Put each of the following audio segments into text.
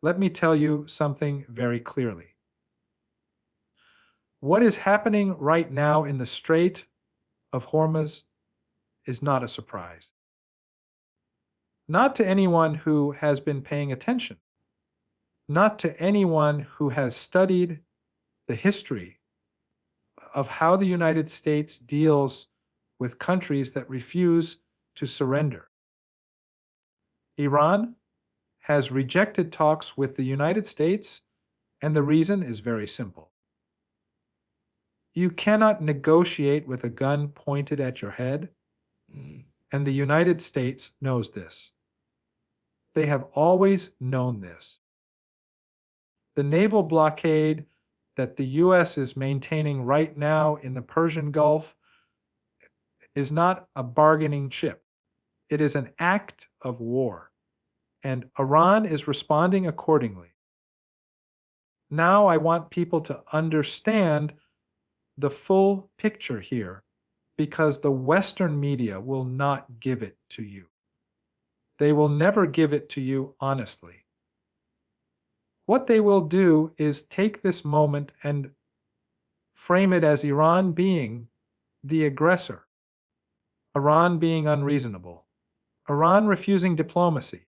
Let me tell you something very clearly. What is happening right now in the Strait of Hormuz is not a surprise. Not to anyone who has been paying attention, not to anyone who has studied the history of how the United States deals with countries that refuse to surrender. Iran has rejected talks with the United States, and the reason is very simple. You cannot negotiate with a gun pointed at your head, and the United States knows this. They have always known this. The naval blockade that the U.S. is maintaining right now in the Persian Gulf is not a bargaining chip. It is an act of war, and Iran is responding accordingly. Now I want people to understand the full picture here, because the Western media will not give it to you. They will never give it to you honestly. What they will do is take this moment and frame it as Iran being the aggressor, Iran being unreasonable, Iran refusing diplomacy.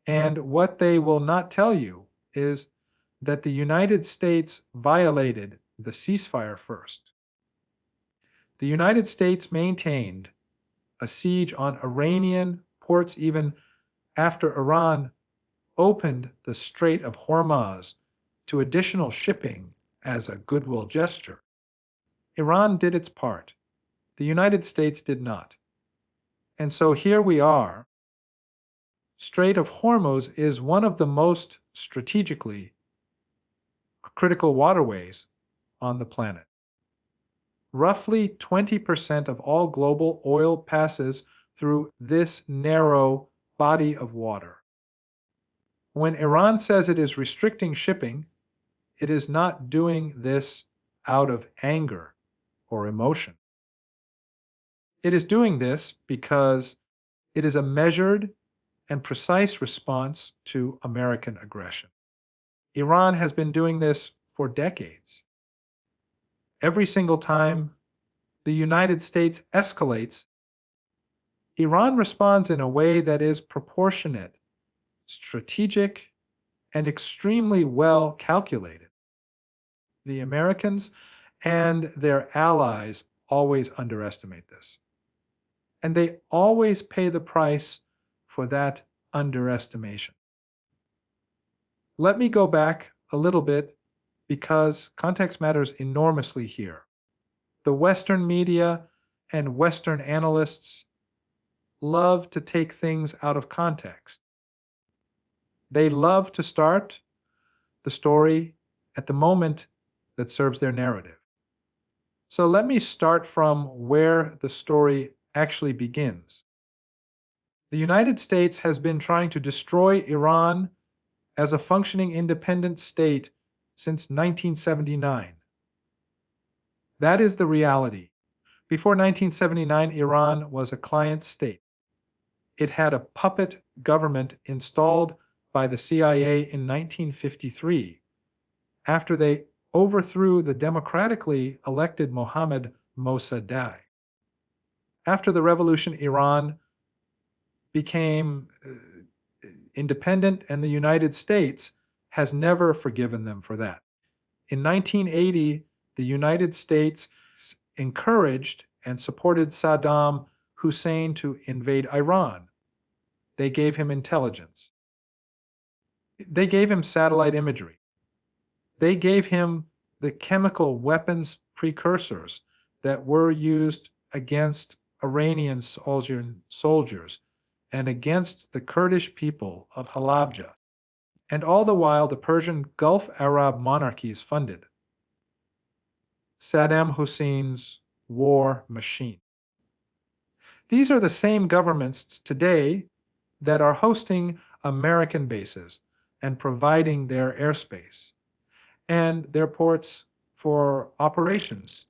And what they will not tell you is that the United States violated the ceasefire first. The United States maintained a siege on Iranian ports even after Iran opened the Strait of Hormuz to additional shipping as a goodwill gesture. Iran did its part. The United States did not. And so here we are. Strait of Hormuz is one of the most strategically critical waterways on the planet. Roughly 20% of all global oil passes through this narrow body of water. When Iran says it is restricting shipping, it is not doing this out of anger or emotion. It is doing this because it is a measured and precise response to American aggression. Iran has been doing this for decades. Every single time the United States escalates, Iran responds in a way that is proportionate, strategic, and extremely well calculated. The Americans and their allies always underestimate this. And they always pay the price for that underestimation. Let me go back a little bit because context matters enormously here. The Western media and Western analysts love to take things out of context. They love to start the story at the moment that serves their narrative. So let me start from where the story actually begins. The United States has been trying to destroy Iran as a functioning independent state since 1979. That is the reality. Before 1979, Iran was a client state. It had a puppet government installed by the CIA in 1953 after they overthrew the democratically elected Mohammad Mossadegh. After the revolution, Iran became independent, and the United States has never forgiven them for that. In 1980, the United States encouraged and supported Saddam Hussein to invade Iran. They gave him intelligence. They gave him satellite imagery. They gave him the chemical weapons precursors that were used against Iranian soldiers and against the Kurdish people of Halabja. And all the while, the Persian Gulf Arab monarchies funded Saddam Hussein's war machine. These are the same governments today that are hosting American bases and providing their airspace and their ports for operations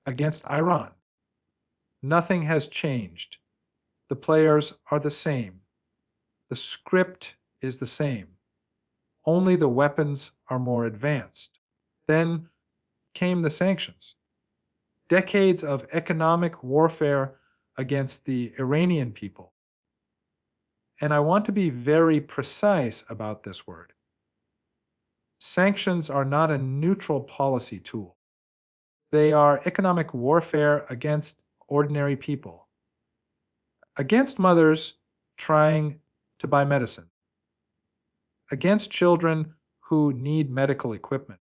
against Iran. Nothing has changed. The players are the same. The script is the same. only the weapons are more advanced. Then came the sanctions. Decades of economic warfare against the Iranian people. And I want to be very precise about this word. Sanctions are not a neutral policy tool. They are economic warfare against ordinary people, against mothers trying to buy medicine, against children who need medical equipment,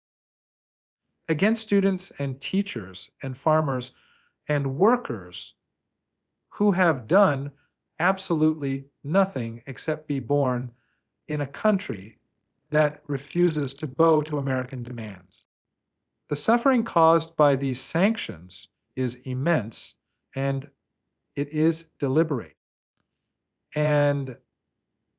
against students and teachers and farmers and workers who have done absolutely nothing except be born in a country that refuses to bow to American demands. The suffering caused by these sanctions is immense, and it is deliberate. And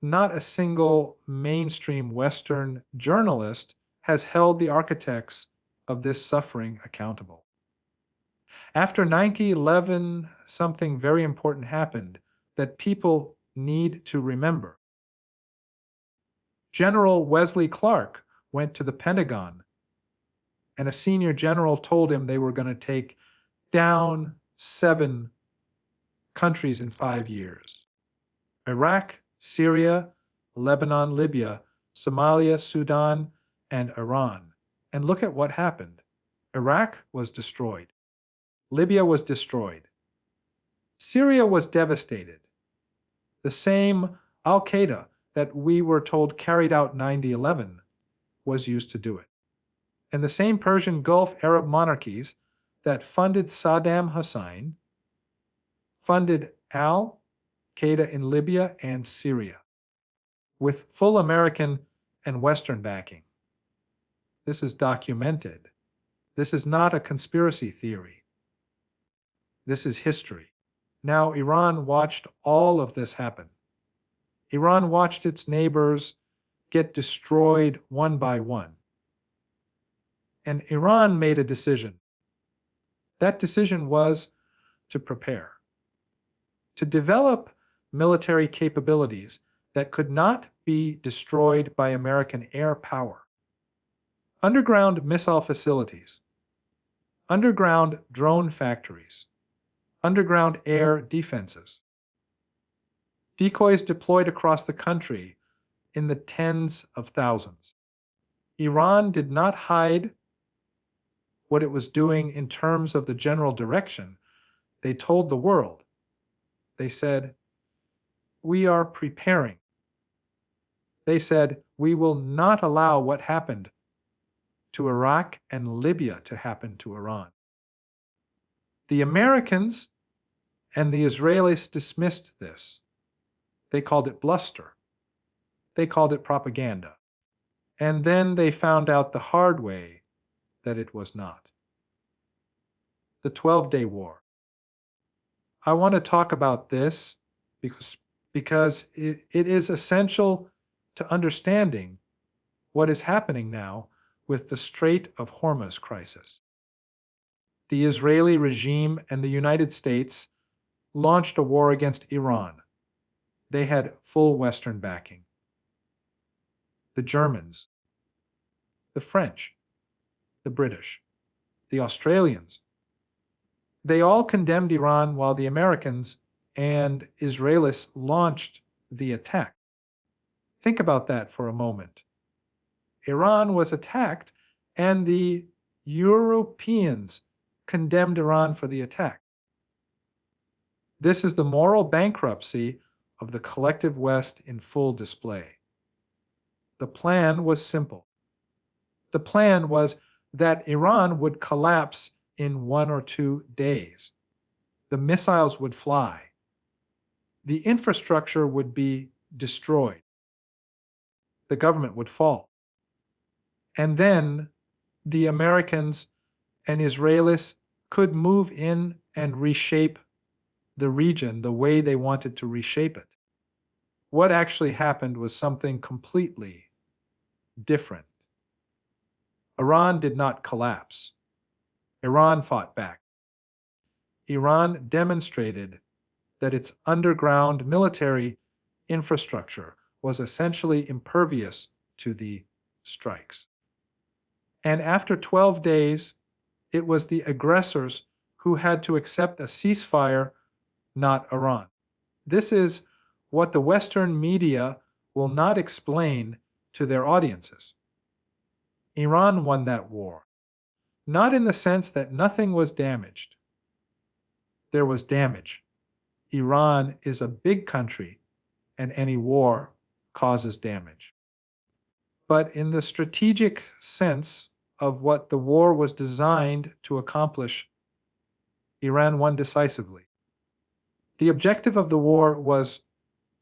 not a single mainstream Western journalist has held the architects of this suffering accountable. After 9/11, something very important happened that people need to remember. General Wesley Clark went to the Pentagon, and a senior general told him they were going to take down 7 countries in 5 years: Iraq, Syria, Lebanon, Libya, Somalia, Sudan, and Iran. And look at what happened. Iraq was destroyed. Libya was destroyed. Syria was devastated. The same Al-Qaeda that we were told carried out 9/11 was used to do it. And the same Persian Gulf Arab monarchies that funded Saddam Hussein funded Al-Qaeda in Libya and Syria with full American and Western backing. This is documented. This is not a conspiracy theory. This is history. Now, Iran watched all of this happen. Iran watched its neighbors get destroyed one by one. And Iran made a decision. That decision was to prepare, to develop military capabilities that could not be destroyed by American air power. Underground missile facilities, underground drone factories, underground air defenses, decoys deployed across the country in the tens of thousands. Iran did not hide what it was doing in terms of the general direction. They told the world. They said, "We are preparing." They said, "We will not allow what happened to Iraq and Libya to happen to Iran." The Americans and the Israelis dismissed this. They called it bluster. They called it propaganda. And then they found out the hard way that it was not. The 12-Day War. I want to talk about this because it is essential to understanding what is happening now with the Strait of Hormuz crisis. The Israeli regime and the United States launched a war against Iran. They had full Western backing. The Germans, the French, the British, the Australians, they all condemned Iran while the Americans and Israelis launched the attack. Think about that for a moment. Iran was attacked, and the Europeans condemned Iran for the attack. This is the moral bankruptcy of the collective West in full display. The plan was simple. The plan was that Iran would collapse in 1 or 2 days. The missiles would fly. The infrastructure would be destroyed. The government would fall. And then the Americans and Israelis could move in and reshape the region the way they wanted to reshape it. What actually happened was something completely different. Iran did not collapse. Iran fought back. Iran demonstrated that its underground military infrastructure was essentially impervious to the strikes. And after 12 days, it was the aggressors who had to accept a ceasefire, not Iran. This is what the Western media will not explain to their audiences. Iran won that war, not in the sense that nothing was damaged. There was damage. Iran is a big country, and any war causes damage. But in the strategic sense of what the war was designed to accomplish, Iran won decisively. The objective of the war was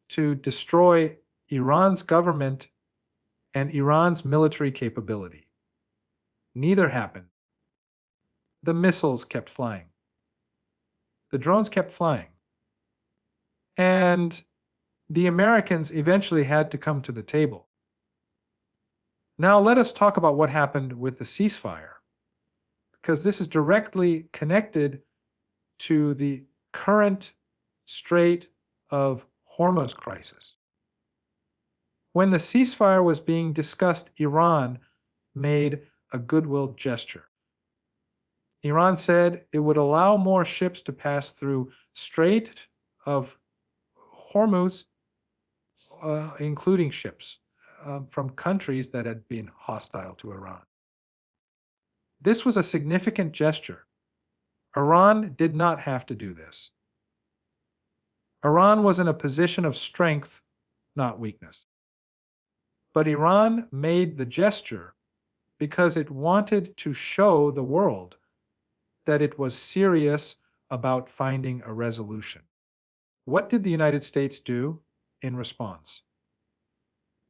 to destroy Iran's government and Iran's military capability. Neither happened. The missiles kept flying. The drones kept flying. And the Americans eventually had to come to the table. Now let us talk about what happened with the ceasefire, because this is directly connected to the current Strait of Hormuz crisis. When the ceasefire was being discussed, Iran made a goodwill gesture. Iran said it would allow more ships to pass through Strait of Hormuz, including ships from countries that had been hostile to Iran. This was a significant gesture. Iran did not have to do this. Iran was in a position of strength, not weakness. But Iran made the gesture because it wanted to show the world that it was serious about finding a resolution. What did the United States do in response?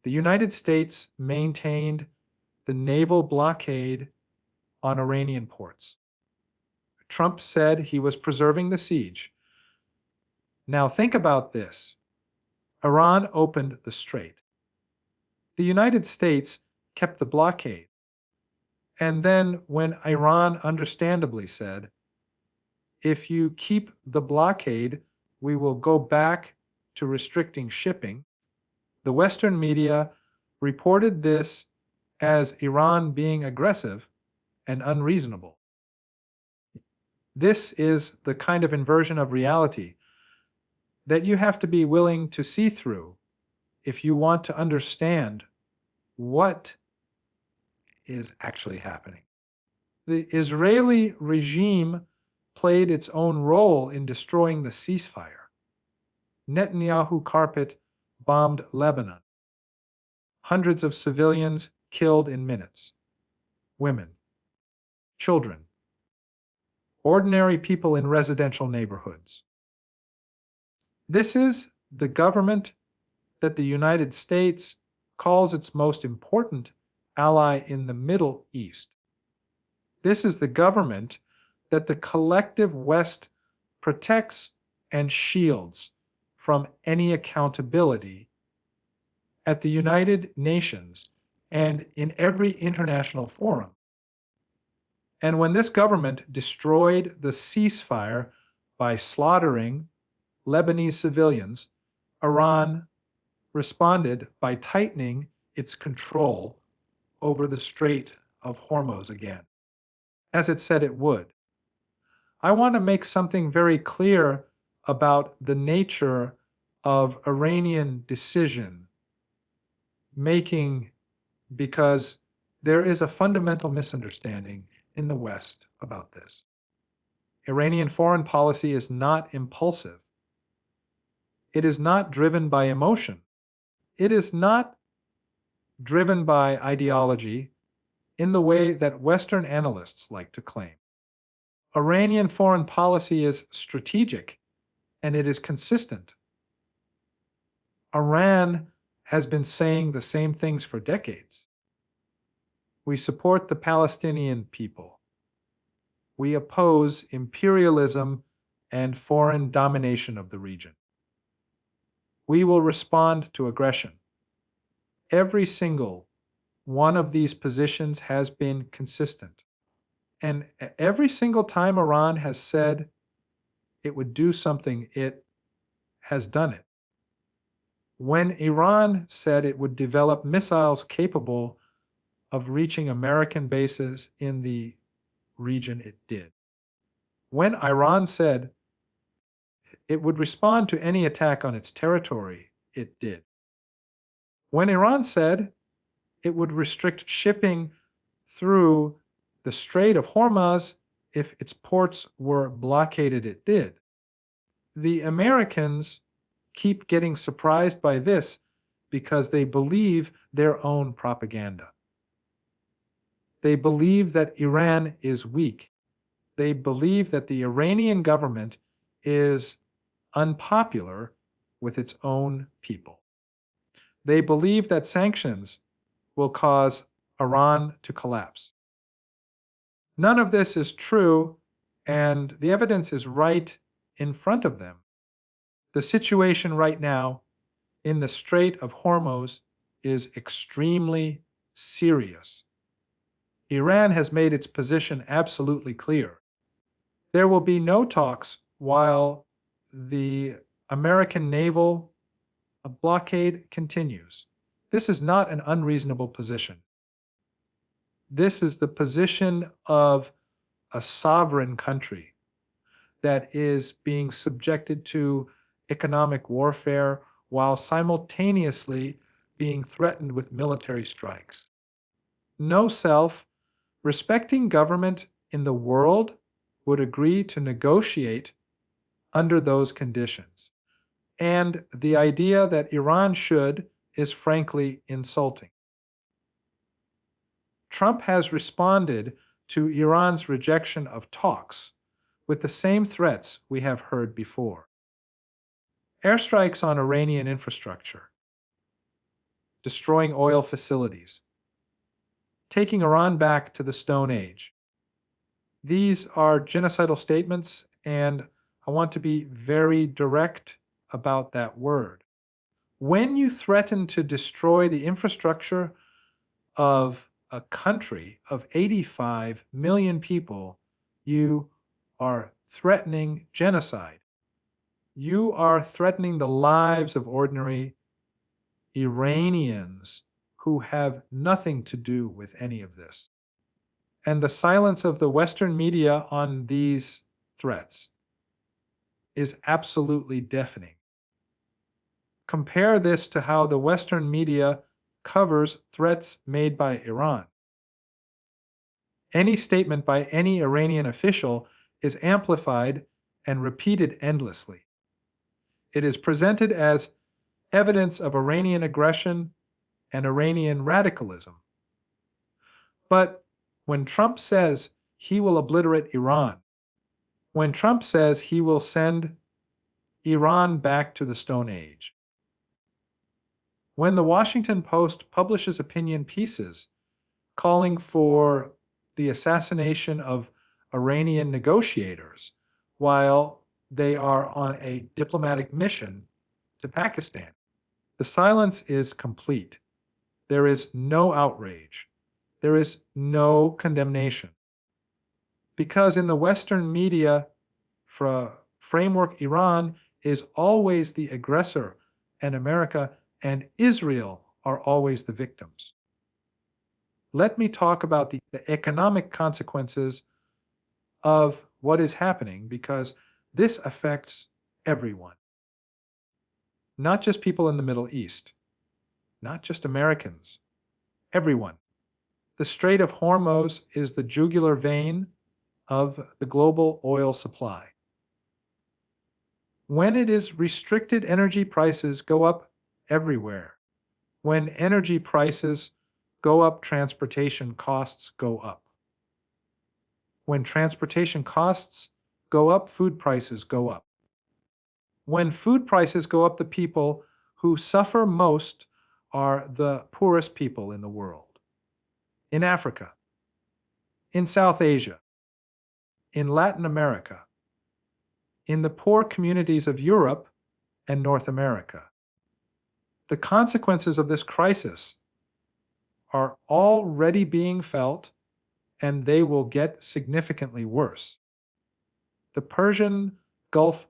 The United States maintained the naval blockade on Iranian ports. Trump said he was preserving the siege. Now think about this. Iran opened the strait. The United States kept the blockade. And then when Iran understandably said, if you keep the blockade, we will go back to restricting shipping, the Western media reported this as Iran being aggressive and unreasonable. This is the kind of inversion of reality that you have to be willing to see through if you want to understand what is actually happening. The Israeli regime played its own role in destroying the ceasefire. Netanyahu carpet bombed Lebanon. Hundreds of civilians killed in minutes. Women, children, ordinary people in residential neighborhoods. This is the government that the United States calls its most important ally in the Middle East. This is the government that the collective West protects and shields from any accountability at the United Nations and in every international forum. And when this government destroyed the ceasefire by slaughtering Lebanese civilians, Iran responded by tightening its control over the Strait of Hormuz again, as it said it would. I want to make something very clear about the nature of Iranian decision making, because there is a fundamental misunderstanding in the West about this. Iranian foreign policy is not impulsive. It is not driven by emotion. It is not driven by ideology in the way that Western analysts like to claim. Iranian foreign policy is strategic and it is consistent. Iran has been saying the same things for decades. We support the Palestinian people. We oppose imperialism and foreign domination of the region. We will respond to aggression. Every single one of these positions has been consistent. And every single time Iran has said it would do something, it has done it. When Iran said it would develop missiles capable of reaching American bases in the region it did. When Iran said it would respond to any attack on its territory, it did. When Iran said it would restrict shipping through the Strait of Hormuz if its ports were blockaded, it did. The Americans keep getting surprised by this because they believe their own propaganda. They believe that Iran is weak. They believe that the Iranian government is unpopular with its own people. They believe that sanctions will cause Iran to collapse. None of this is true, and the evidence is right in front of them. The situation right now in the Strait of Hormuz is extremely serious. Iran has made its position absolutely clear. There will be no talks while the American naval blockade continues. This is not an unreasonable position. This is the position of a sovereign country that is being subjected to economic warfare while simultaneously being threatened with military strikes. No self-respecting government in the world would agree to negotiate under those conditions. And the idea that Iran should is frankly insulting. Trump has responded to Iran's rejection of talks with the same threats we have heard before. Airstrikes on Iranian infrastructure, destroying oil facilities, taking Iran back to the Stone Age. These are genocidal statements, and I want to be very direct about that word. When you threaten to destroy the infrastructure of a country of 85 million people, you are threatening genocide. You are threatening the lives of ordinary Iranians who have nothing to do with any of this. And the silence of the Western media on these threats is absolutely deafening. Compare this to how the Western media covers threats made by Iran. Any statement by any Iranian official is amplified and repeated endlessly. It is presented as evidence of Iranian aggression and Iranian radicalism. But when Trump says he will obliterate Iran, when Trump says he will send Iran back to the Stone Age, when the Washington Post publishes opinion pieces calling for the assassination of Iranian negotiators while they are on a diplomatic mission to Pakistan, the silence is complete. There is no outrage. There is no condemnation. Because in the Western media framework, Iran is always the aggressor, and America and Israel are always the victims. Let me talk about the economic consequences of what is happening, because this affects everyone. Not just people in the Middle East, not just Americans, everyone. The Strait of Hormuz is the jugular vein of the global oil supply. When it is restricted, energy prices go up everywhere. When energy prices go up, transportation costs go up. When transportation costs go up, food prices go up. When food prices go up, the people who suffer most are the poorest people in the world. In Africa, in South Asia, in Latin America, in the poor communities of Europe and North America. The consequences of this crisis are already being felt, and they will get significantly worse. The Persian Gulf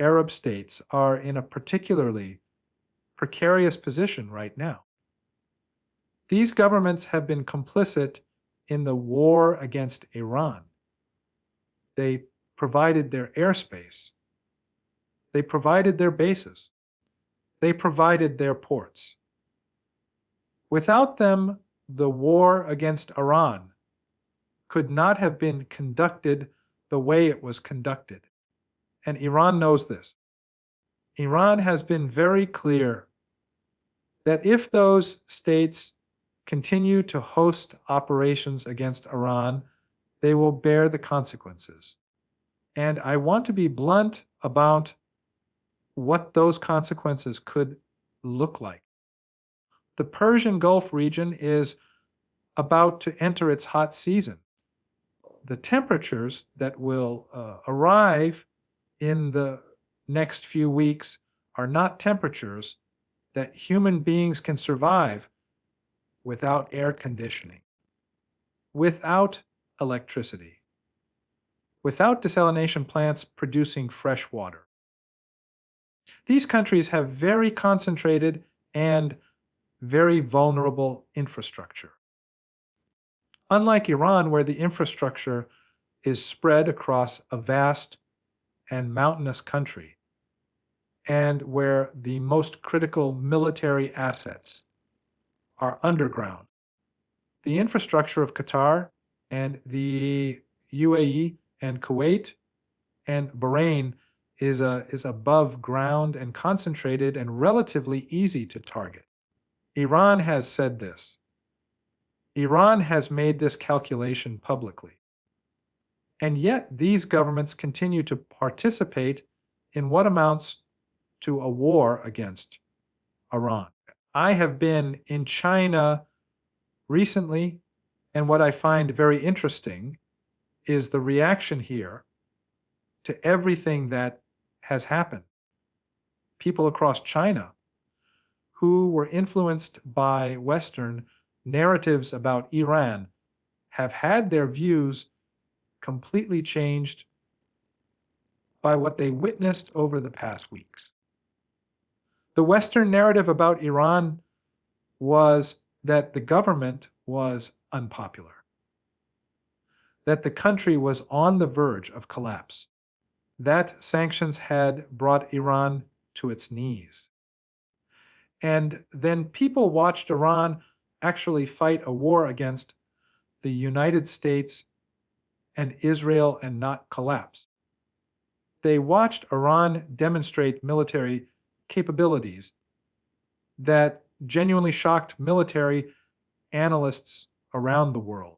Arab states are in a particularly precarious position right now. These governments have been complicit in the war against Iran. They provided their airspace. They provided their bases. They provided their ports. Without them, the war against Iran could not have been conducted the way it was conducted. And Iran knows this. Iran has been very clear that if those states continue to host operations against Iran, they will bear the consequences. And I want to be blunt about what those consequences could look like. The Persian Gulf region is about to enter its hot season. The temperatures that will arrive in the next few weeks are not temperatures that human beings can survive without air conditioning, without electricity, without desalination plants producing fresh water. These countries have very concentrated and very vulnerable infrastructure. Unlike Iran, where the infrastructure is spread across a vast and mountainous country, and where the most critical military assets are underground. The infrastructure of Qatar and the UAE and Kuwait and Bahrain is above ground and concentrated and relatively easy to target. Iran has said this. Iran has made this calculation publicly. And yet these governments continue to participate in what amounts to a war against Iran. I have been in China recently, and what I find very interesting is the reaction here to everything that has happened. People across China who were influenced by Western narratives about Iran have had their views completely changed by what they witnessed over the past weeks. The Western narrative about Iran was that the government was unpopular, that the country was on the verge of collapse, that sanctions had brought Iran to its knees. And then people watched Iran actually fight a war against the United States and Israel and not collapse. They watched Iran demonstrate military capabilities that genuinely shocked military analysts around the world.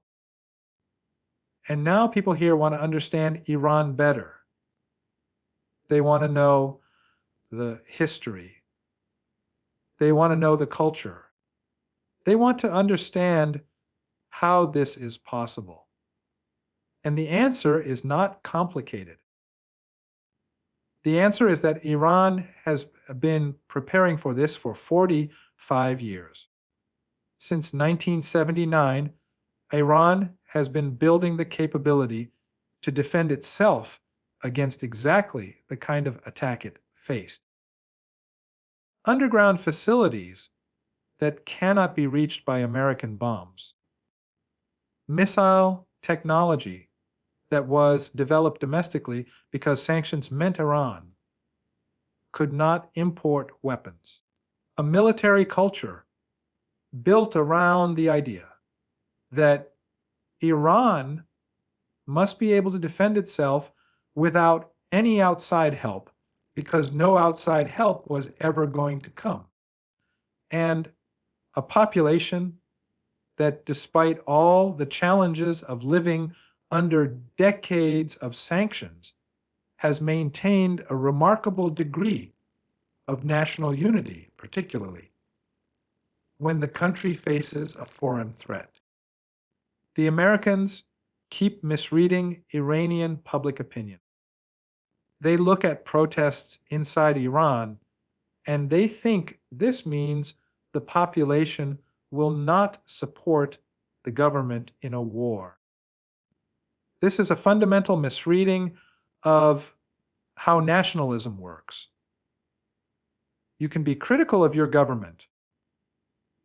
And now people here want to understand Iran better. They want to know the history. They want to know the culture. They want to understand how this is possible. And the answer is not complicated. The answer is that Iran has been preparing for this for 45 years. Since 1979, Iran has been building the capability to defend itself against exactly the kind of attack it faced. Underground facilities that cannot be reached by American bombs. Missile technology that was developed domestically because sanctions meant Iran could not import weapons. A military culture built around the idea that Iran must be able to defend itself without any outside help because no outside help was ever going to come. And a population that, despite all the challenges of living under decades of sanctions, has maintained a remarkable degree of national unity, particularly when the country faces a foreign threat. The Americans keep misreading Iranian public opinion. They look at protests inside Iran and they think this means the population will not support the government in a war. This is a fundamental misreading of how nationalism works. You can be critical of your government,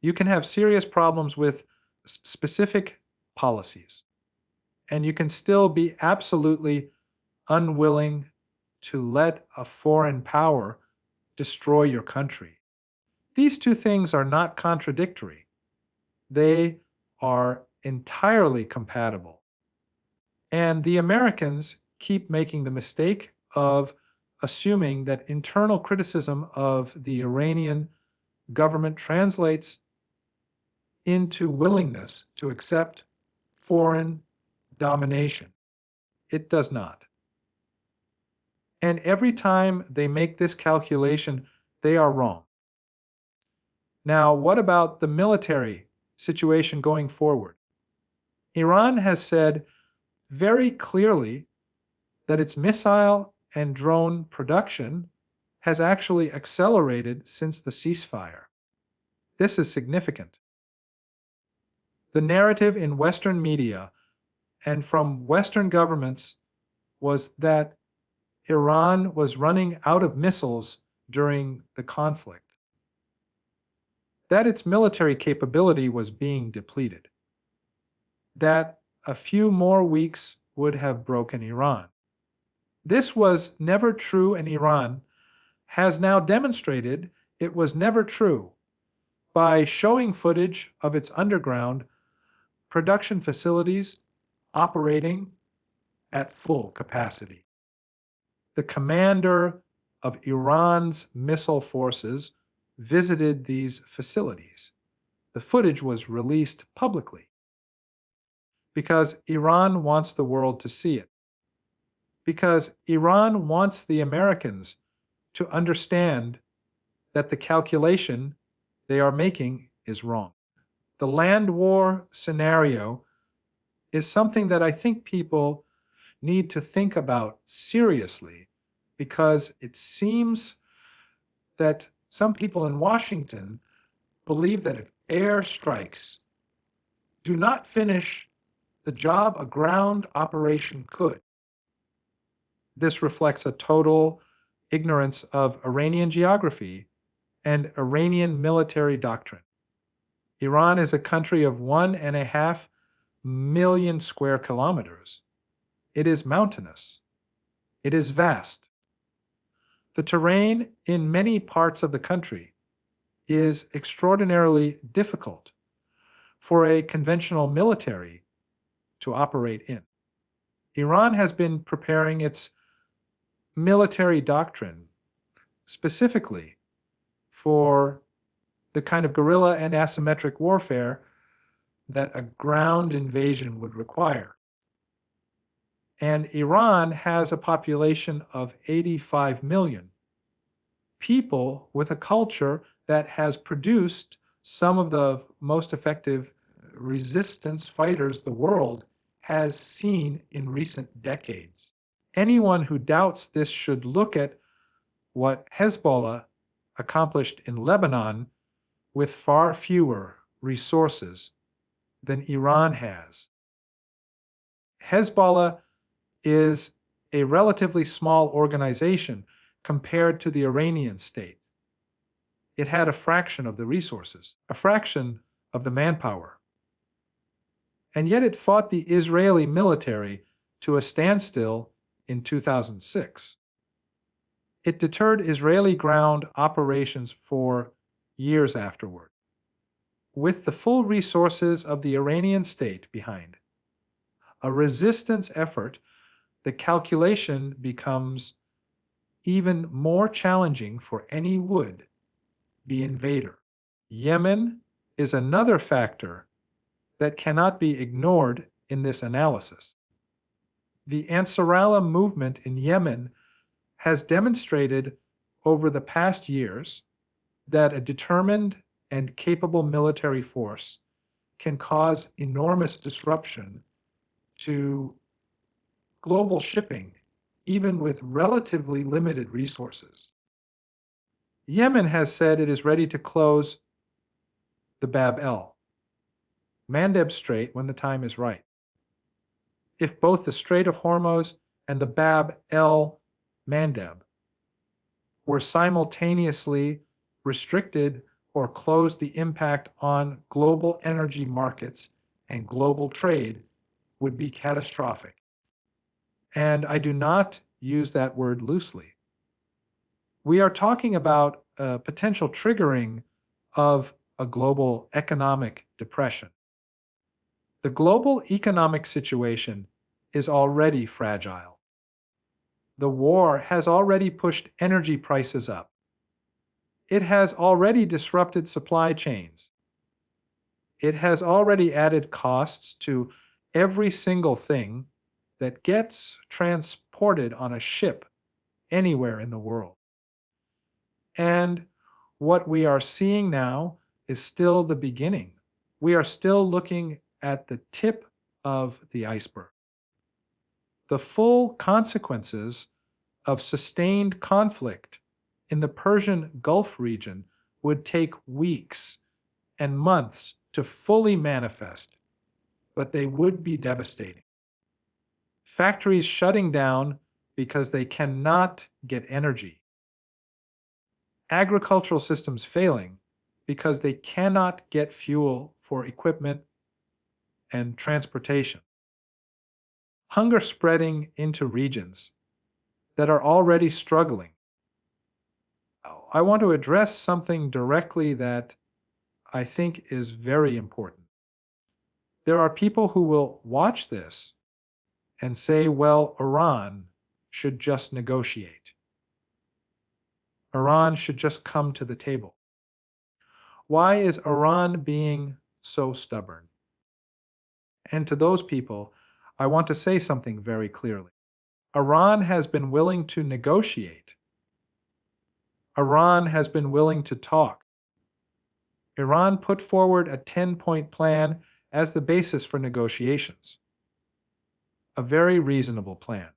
You can have serious problems with specific policies, and you can still be absolutely unwilling to let a foreign power destroy your country. These two things are not contradictory. They are entirely compatible. And the Americans keep making the mistake of assuming that internal criticism of the Iranian government translates into willingness to accept foreign domination. It does not. And every time they make this calculation, they are wrong. Now, what about the military situation going forward? Iran has said very clearly that its missile and drone production has actually accelerated since the ceasefire. This is significant. The narrative in Western media and from Western governments was that Iran was running out of missiles during the conflict, that its military capability was being depleted, that a few more weeks would have broken Iran. This was never true, and Iran has now demonstrated it was never true by showing footage of its underground production facilities operating at full capacity. The commander of Iran's missile forces visited these facilities. The footage was released publicly because Iran wants the world to see it, because Iran wants the Americans to understand that the calculation they are making is wrong. The land war scenario is something that I think people need to think about seriously, because it seems that some people in Washington believe that if air strikes do not finish the job a ground operation could, this reflects a total ignorance of Iranian geography and Iranian military doctrine. Iran is a country of 1.5 million square kilometers. It is mountainous. It is vast. The terrain in many parts of the country is extraordinarily difficult for a conventional military to operate in. Iran has been preparing its military doctrine specifically for the kind of guerrilla and asymmetric warfare that a ground invasion would require. And Iran has a population of 85 million people with a culture that has produced some of the most effective resistance fighters the world has seen in recent decades. Anyone who doubts this should look at what Hezbollah accomplished in Lebanon with far fewer resources than Iran has. Hezbollah is a relatively small organization compared to the Iranian state. It had a fraction of the resources, a fraction of the manpower. And yet it fought the Israeli military to a standstill in 2006. It deterred Israeli ground operations for years afterward. With the full resources of the Iranian state behind a resistance effort, the calculation becomes even more challenging for any would-be invader. Yemen is another factor that cannot be ignored in this analysis. The Ansarallah movement in Yemen has demonstrated over the past years that a determined and capable military force can cause enormous disruption to global shipping, even with relatively limited resources. Yemen has said it is ready to close the Bab el Mandeb Strait when the time is right. If both the Strait of Hormuz and the Bab el Mandeb were simultaneously restricted or close the impact on global energy markets and global trade would be catastrophic. And I do not use that word loosely. We are talking about a potential triggering of a global economic depression. The global economic situation is already fragile. The war has already pushed energy prices up. It has already disrupted supply chains. It has already added costs to every single thing that gets transported on a ship anywhere in the world. And what we are seeing now is still the beginning. We are still looking at the tip of the iceberg. The full consequences of sustained conflict in the Persian Gulf region would take weeks and months to fully manifest, but they would be devastating. Factories shutting down because they cannot get energy. Agricultural systems failing because they cannot get fuel for equipment and transportation. Hunger spreading into regions that are already struggling. I want to address something directly that I think is very important. There are people who will watch this and say, well, Iran should just negotiate. Iran should just come to the table. Why is Iran being so stubborn? And to those people, I want to say something very clearly. Iran has been willing to negotiate. Iran has been willing to talk. Iran put forward a 10-point plan as the basis for negotiations. A very reasonable plan.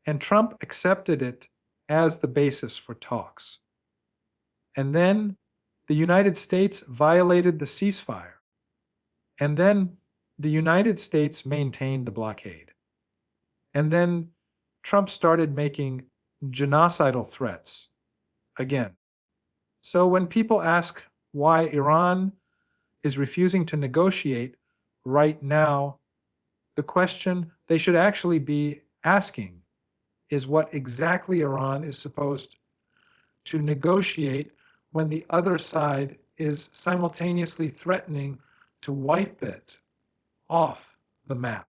And Trump accepted it as the basis for talks. And then the United States violated the ceasefire. And then the United States maintained the blockade. And then Trump started making genocidal threats again. So when people ask why Iran is refusing to negotiate right now, the question they should actually be asking is what exactly Iran is supposed to negotiate when the other side is simultaneously threatening to wipe it off the map.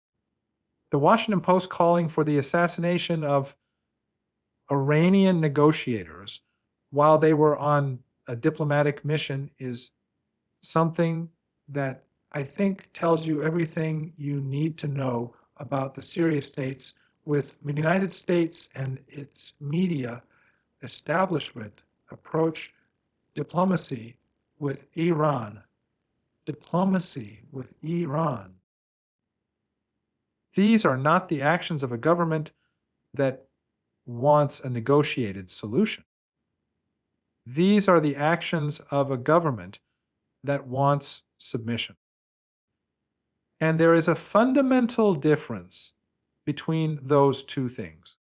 The Washington Post calling for the assassination of Iranian negotiators while they were on a diplomatic mission is something that I think tells you everything you need to know about the serious states with the United States and its media establishment approach diplomacy with Iran. Diplomacy with Iran. These are not the actions of a government that wants a negotiated solution. These are the actions of a government that wants submission. And there is a fundamental difference between those two things.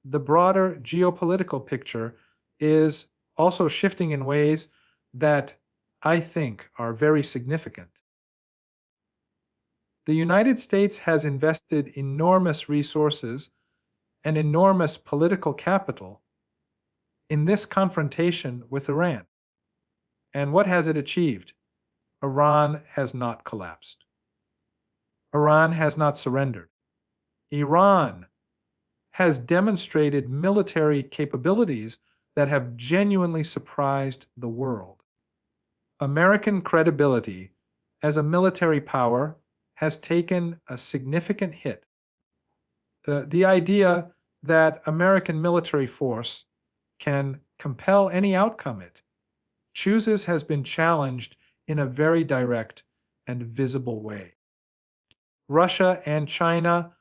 The broader geopolitical picture is also shifting in ways that I think are very significant. The United States has invested enormous resources and enormous political capital in this confrontation with Iran. And what has it achieved? Iran has not collapsed. Iran has not surrendered. Iran has demonstrated military capabilities that have genuinely surprised the world. American credibility as a military power has taken a significant hit. The idea that American military force can compel any outcome it chooses has been challenged in a very direct and visible way. Russia and China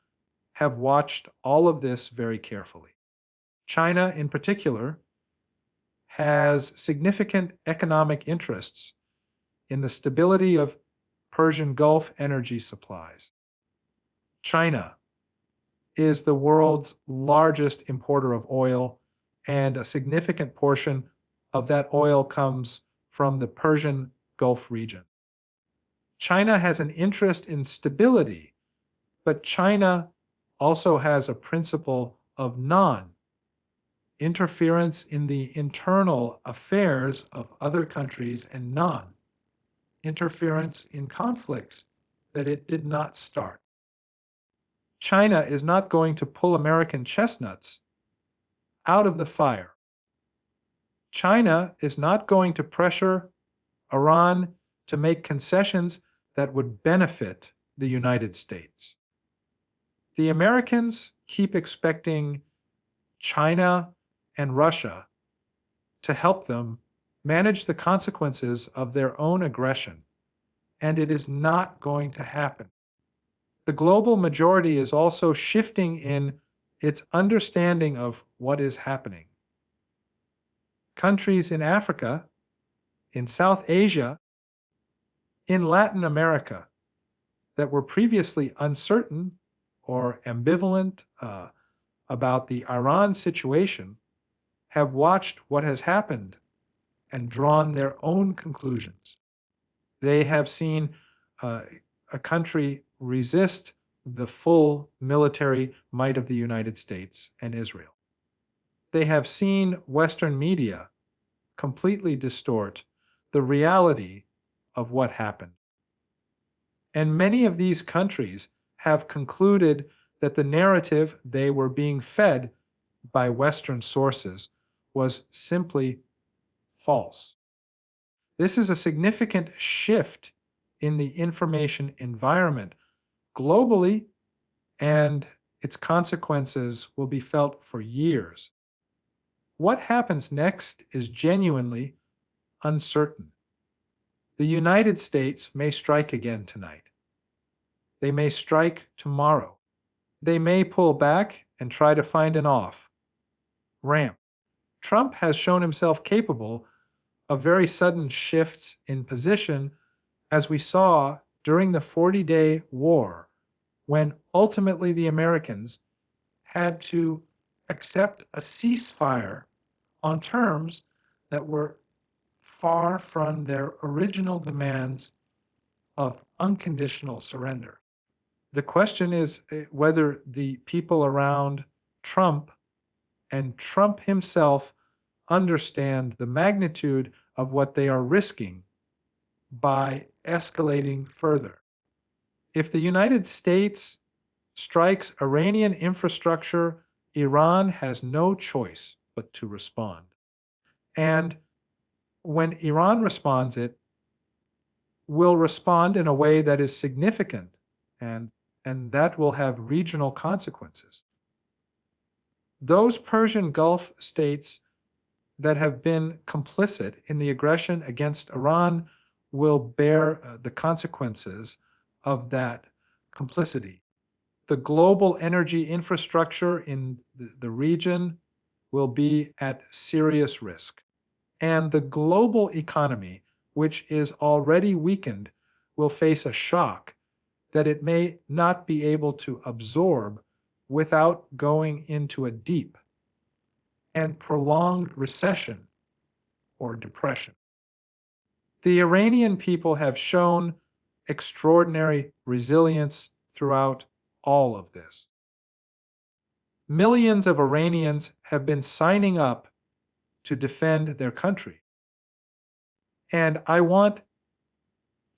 have watched all of this very carefully. China, in particular, has significant economic interests in the stability of Persian Gulf energy supplies. China is the world's largest importer of oil, and a significant portion of that oil comes from the Persian Gulf region. China has an interest in stability, but China also has a principle of non-interference in the internal affairs of other countries and non-interference in conflicts that it did not start. China is not going to pull American chestnuts out of the fire. China is not going to pressure Iran to make concessions that would benefit the United States. The Americans keep expecting China and Russia to help them manage the consequences of their own aggression, and it is not going to happen. The global majority is also shifting in its understanding of what is happening. Countries in Africa, in South Asia, in Latin America that were previously uncertain or ambivalent about the Iran situation have watched what has happened and drawn their own conclusions. They have seen a country resist the full military might of the United States and Israel. They have seen Western media completely distort the reality of what happened. And many of these countries have concluded that the narrative they were being fed by Western sources was simply false. This is a significant shift in the information environment globally, and its consequences will be felt for years. What happens next is genuinely uncertain. The United States may strike again tonight. They may strike tomorrow. They may pull back and try to find an off-ramp. Trump has shown himself capable of very sudden shifts in position, as we saw during the 40-day war, when ultimately the Americans had to accept a ceasefire on terms that were far from their original demands of unconditional surrender. The question is whether the people around Trump and Trump himself understand the magnitude of what they are risking by escalating further. If the United States strikes Iranian infrastructure, Iran has no choice but to respond. And when Iran responds, it will respond in a way that is significant, and that will have regional consequences. Those Persian Gulf states that have been complicit in the aggression against Iran will bear the consequences of that complicity. The global energy infrastructure in the region will be at serious risk. And the global economy, which is already weakened, will face a shock that it may not be able to absorb without going into a deep and prolonged recession or depression. The Iranian people have shown extraordinary resilience throughout all of this. Millions of Iranians have been signing up to defend their country. And I want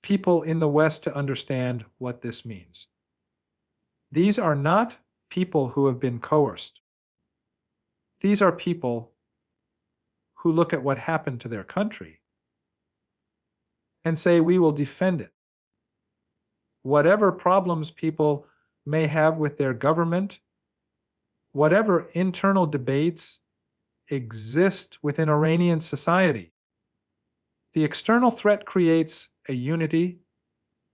people in the West to understand what this means. These are not people who have been coerced. These are people who look at what happened to their country and say, we will defend it. Whatever problems people may have with their government, whatever internal debates exist within Iranian society, the external threat creates a unity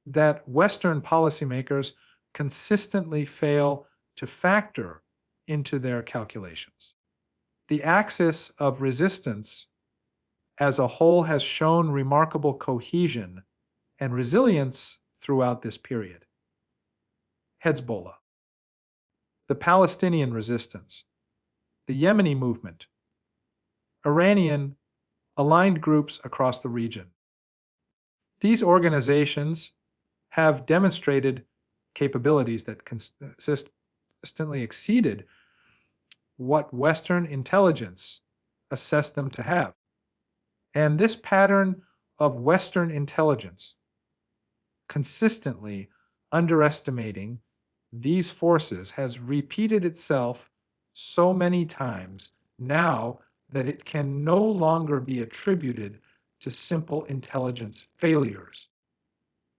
that Western policymakers consistently fail to factor into their calculations. The axis of resistance as a whole has shown remarkable cohesion and resilience throughout this period. Hezbollah, the Palestinian resistance, the Yemeni movement, Iranian aligned groups across the region. These organizations have demonstrated capabilities that consistently exceeded what Western intelligence assessed them to have. And this pattern of Western intelligence consistently underestimating these forces has repeated itself so many times now that it can no longer be attributed to simple intelligence failures.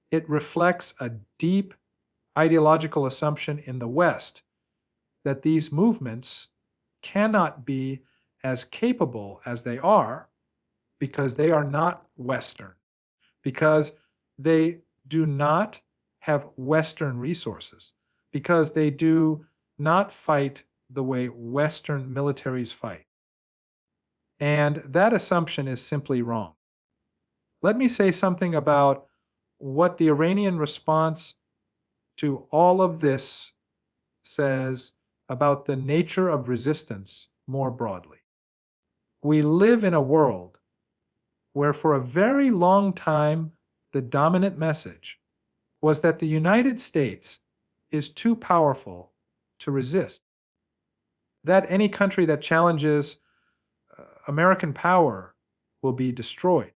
It reflects a deep ideological assumption in the West that these movements cannot be as capable as they are because they are not Western, because they do not have Western resources, because they do not fight the way Western militaries fight. And that assumption is simply wrong. Let me say something about what the Iranian response to all of this says about the nature of resistance more broadly. We live in a world where for a very long time the dominant message was that the United States is too powerful to resist, that any country that challenges American power will be destroyed,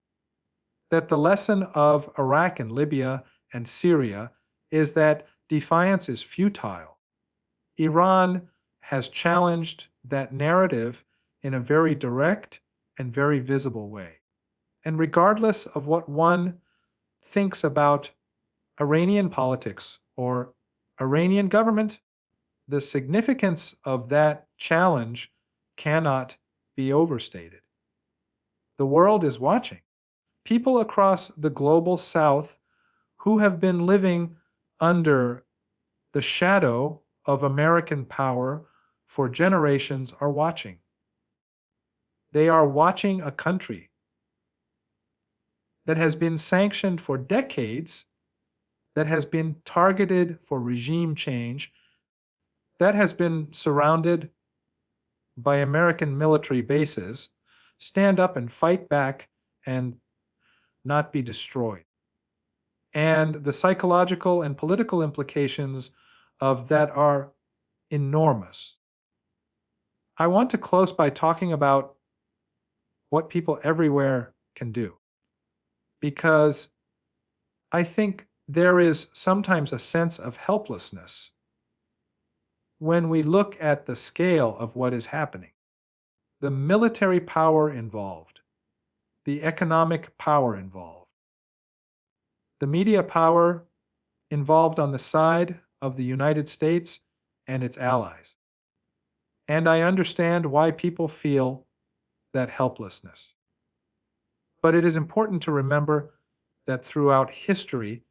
that the lesson of Iraq and Libya and Syria is that defiance is futile. Iran has challenged that narrative in a very direct and very visible way. And regardless of what one thinks about Iranian politics or Iranian government, the significance of that challenge cannot be overstated. The world is watching. People across the global south who have been living under the shadow of American power for generations are watching. They are watching a country that has been sanctioned for decades, that has been targeted for regime change, that has been surrounded by American military bases, stand up and fight back and not be destroyed. And the psychological and political implications of that are enormous. I want to close by talking about what people everywhere can do, because I think there is sometimes a sense of helplessness when we look at the scale of what is happening. The military power involved, the economic power involved, the media power involved on the side of the United States and its allies. And I understand why people feel that helplessness. But it is important to remember that throughout history,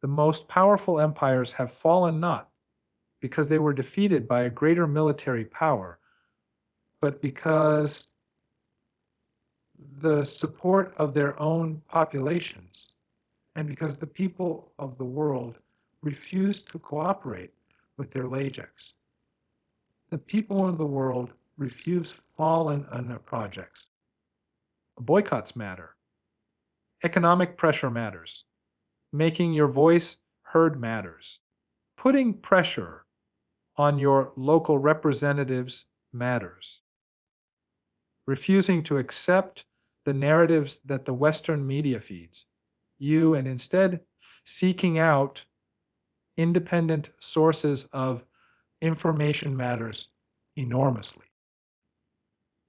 the most powerful empires have fallen not because they were defeated by a greater military power, but because the support of their own populations and because the people of the world refused to cooperate with their legions. The people of the world refuse fallen on their projects. Boycotts matter. Economic pressure matters. Making your voice heard matters. Putting pressure on your local representatives matters. Refusing to accept the narratives that the Western media feeds you and instead seeking out independent sources of information matters enormously.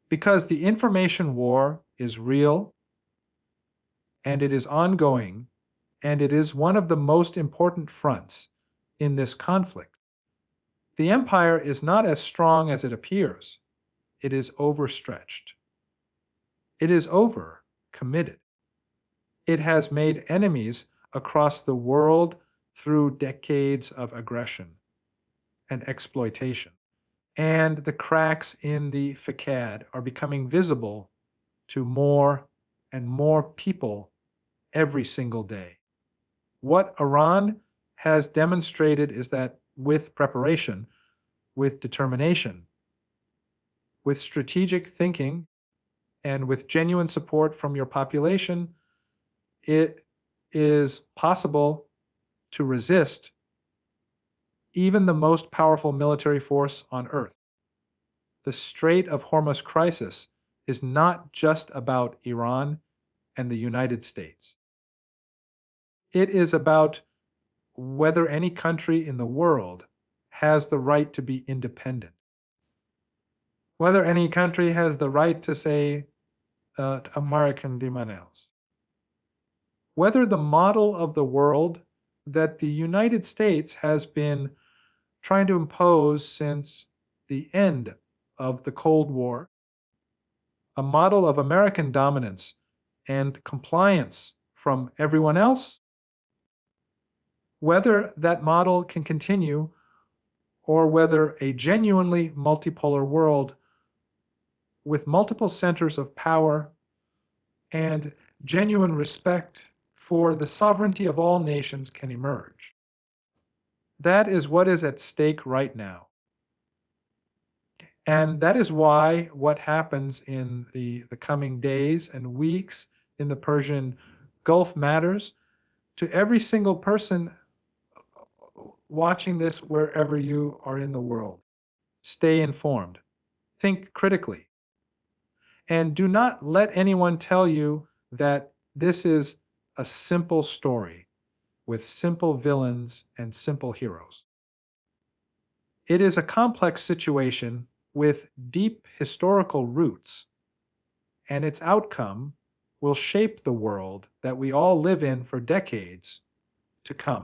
Because the information war is real and it is ongoing, and it is one of the most important fronts in this conflict. The empire is not as strong as it appears. It is overstretched. It is over-committed. It has made enemies across the world through decades of aggression and exploitation. And the cracks in the facade are becoming visible to more and more people every single day. What Iran has demonstrated is that with preparation, with determination, with strategic thinking, And with genuine support from your population, it is possible to resist even the most powerful military force on earth. The Strait of Hormuz crisis is not just about Iran and the United States. It is about whether any country in the world has the right to be independent. Whether any country has the right to say, American demands. Whether the model of the world that the United States has been trying to impose since the end of the Cold War, a model of American dominance and compliance from everyone else, whether that model can continue or whether a genuinely multipolar world with multiple centers of power and genuine respect for the sovereignty of all nations can emerge. That is what is at stake right now. And that is why what happens in the coming days and weeks in the Persian Gulf matters to every single person watching this wherever you are in the world. Stay informed. Think critically. And do not let anyone tell you that this is a simple story with simple villains and simple heroes. It is a complex situation with deep historical roots, and its outcome will shape the world that we all live in for decades to come.